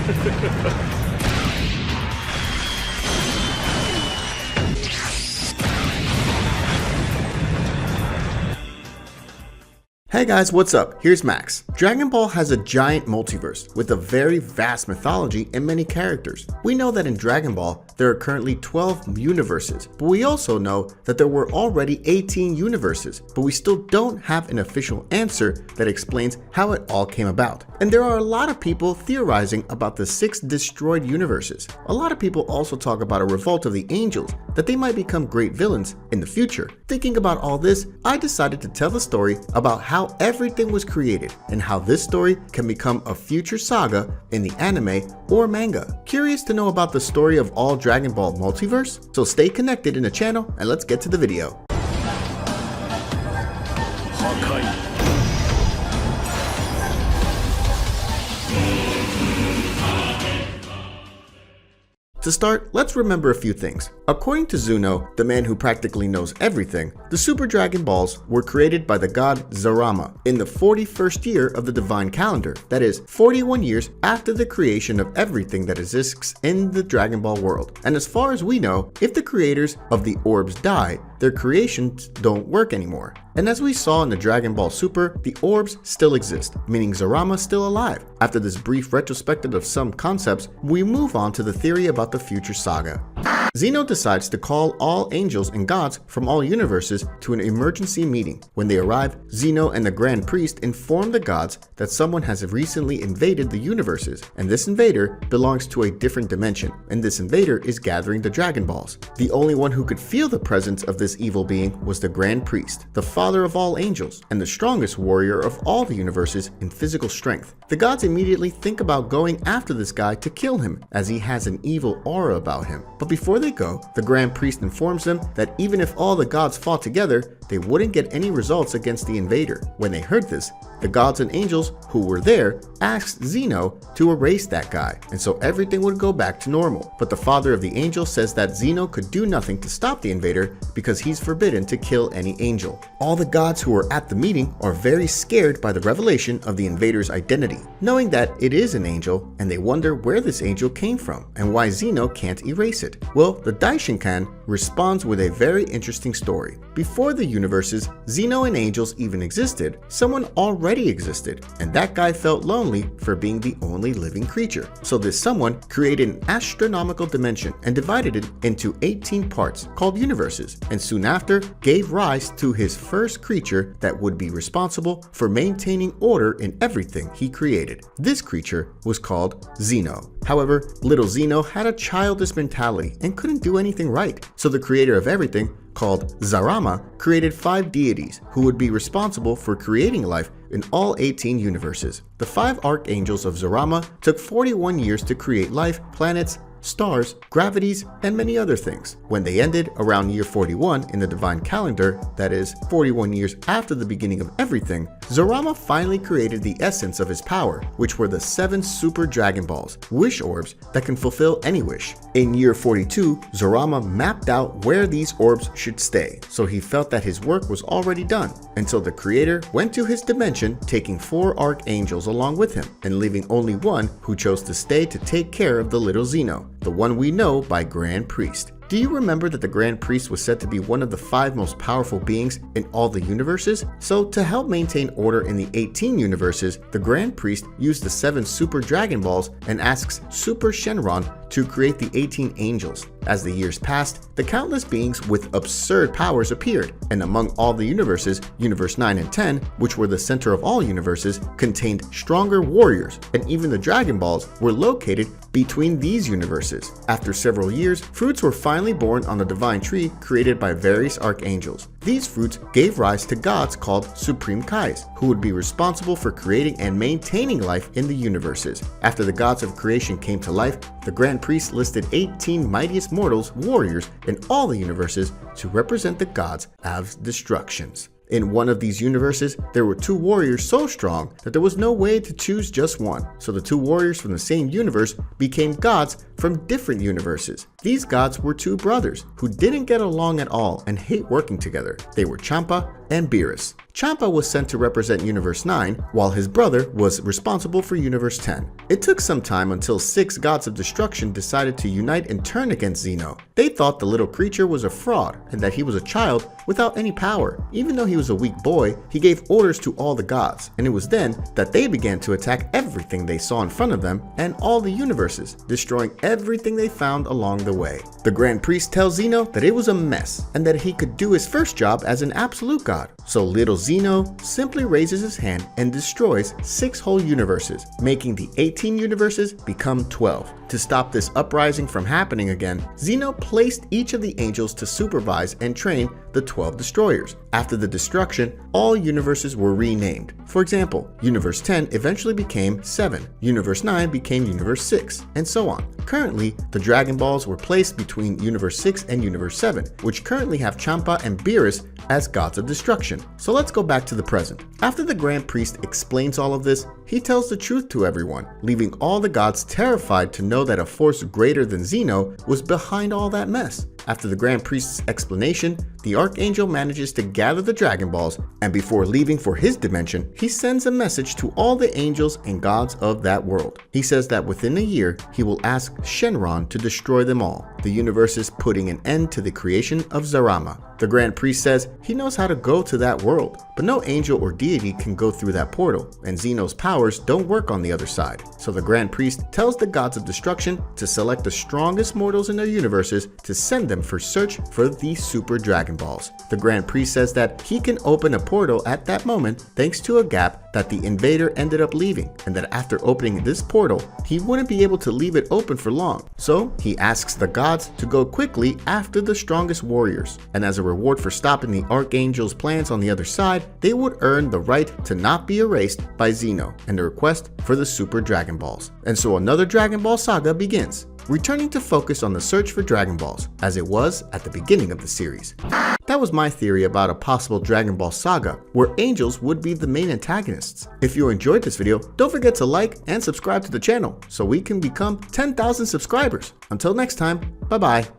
Hey guys, what's up? Here's Max. Dragon Ball has a giant multiverse with a very vast mythology and many characters. We know that in Dragon Ball, there are currently 12 universes, but we also know that there were already 18 universes, but we still don't have an official answer that explains how it all came about. And there are a lot of people theorizing about the 6 destroyed universes. A lot of people also talk about a revolt of the angels, that they might become great villains in the future. Thinking about all this, I decided to tell the story about how everything was created and how this story can become a future saga in the anime or manga. Curious to know about the story of all Dragon Ball multiverse? So stay connected in the channel and let's get to the video. To start, let's remember a few things. According to Zuno, the man who practically knows everything, the Super Dragon Balls were created by the god Zarama in the 41st year of the divine calendar, that is, 41 years after the creation of everything that exists in the Dragon Ball world. And as far as we know, if the creators of the orbs die, their creations don't work anymore. And as we saw in the Dragon Ball Super, the orbs still exist, meaning Zarama's still alive. After this brief retrospective of some concepts, we move on to the theory about the future saga. Zeno decides to call all angels and gods from all universes to an emergency meeting. When they arrive, Zeno and the Grand Priest inform the gods that someone has recently invaded the universes, and this invader belongs to a different dimension, and this invader is gathering the Dragon Balls. The only one who could feel the presence of this evil being was the Grand Priest, the father of all angels, and the strongest warrior of all the universes in physical strength. The gods immediately think about going after this guy to kill him, as he has an evil aura about him. But before they go, the Grand Priest informs them that even if all the gods fought together, they wouldn't get any results against the invader. When they heard this, the gods and angels who were there asked Zeno to erase that guy, and so everything would go back to normal. But the father of the angel says that Zeno could do nothing to stop the invader because he's forbidden to kill any angel. All the gods who are at the meeting are very scared by the revelation of the invader's identity, knowing that it is an angel, and they wonder where this angel came from and why Zeno can't erase it. Well, the DAISHINKAN responds with a very interesting story. Before the universes, Zeno and angels even existed, someone already existed, and that guy felt lonely for being the only living creature. So this someone created an astronomical dimension and divided it into 18 parts called universes, and soon after gave rise to his first creature that would be responsible for maintaining order in everything he created. This creature was called Zeno. However, little Zeno had a childish mentality and couldn't do anything right, so the creator of everything, called Zarama, created 5 deities who would be responsible for creating life in all 18 universes. The 5 archangels of Zarama took 41 years to create life, planets, stars, gravities, and many other things. When they ended around year 41 in the divine calendar, that is, 41 years after the beginning of everything, Zarama finally created the essence of his power, which were the 7 Super Dragon Balls, wish orbs that can fulfill any wish. In year 42, Zarama mapped out where these orbs should stay, so he felt that his work was already done, until the creator went to his dimension, taking 4 archangels along with him, and leaving only one who chose to stay to take care of the little Zeno, the one we know by Grand Priest. Do you remember that the Grand Priest was said to be one of the 5 most powerful beings in all the universes? So to help maintain order in the 18 universes, the Grand Priest used the 7 Super Dragon Balls and asks Super Shenron to create the 18 angels. As the years passed, the countless beings with absurd powers appeared, and among all the universes, Universe 9 and 10, which were the center of all universes, contained stronger warriors, and even the Dragon Balls were located between these universes. After several years, fruits were finally born on the divine tree created by various archangels. These fruits gave rise to gods called Supreme Kais, who would be responsible for creating and maintaining life in the universes. After the gods of creation came to life, the Grand Priest listed 18 mightiest mortals, warriors in all the universes to represent the gods as destructions. In one of these universes, there were 2 warriors so strong that there was no way to choose just one, so the 2 warriors from the same universe became gods from different universes. These gods were two brothers who didn't get along at all and hate working together. They were Champa and Beerus. Champa was sent to represent Universe 9, while his brother was responsible for Universe 10. It took some time until 6 gods of destruction decided to unite and turn against Xeno. They thought the little creature was a fraud and that he was a child without any power. Even though he was a weak boy, he gave orders to all the gods, and it was then that they began to attack everything they saw in front of them and all the universes, destroying everything they found along the way. The Grand Priest tells Xeno that it was a mess and that he could do his first job as an absolute god. So little Xeno simply raises his hand and destroys 6 whole universes, making the 18 universes become 12. To stop this uprising from happening again, Xeno placed each of the angels to supervise and train the 12 destroyers. After the destruction, all universes were renamed. For example, Universe 10 eventually became 7, Universe 9 became Universe 6, and so on. Currently, the Dragon Balls were placed between Universe 6 and Universe 7, which currently have Champa and Beerus as gods of destruction. So let's go back to the present. After the Grand Priest explains all of this, he tells the truth to everyone, leaving all the gods terrified to know that a force greater than Xeno was behind all that mess. After the Grand Priest's explanation, the Archangel manages to gather the Dragon Balls, and before leaving for his dimension, he sends a message to all the angels and gods of that world. He says that within a year, he will ask Shenron to destroy them all, the universes putting an end to the creation of Zarama. The Grand Priest says he knows how to go to that world, but no angel or deity can go through that portal, and Xeno's powers don't work on the other side. So the Grand Priest tells the gods of destruction to select the strongest mortals in their universes to send them for search for the Super Dragon Balls. The Grand Priest says that he can open a portal at that moment thanks to a gap that the invader ended up leaving, and that after opening this portal, he wouldn't be able to leave it open for long. So he asks the gods to go quickly after the strongest warriors, and as a reward for stopping the Archangel's plans on the other side, they would earn the right to not be erased by Xeno and the request for the Super Dragon Balls. And so another Dragon Ball saga begins, returning to focus on the search for Dragon Balls, as it was at the beginning of the series. That was my theory about a possible Dragon Ball saga, where angels would be the main antagonists. If you enjoyed this video, don't forget to like and subscribe to the channel, so we can become 10,000 subscribers. Until next time, bye bye.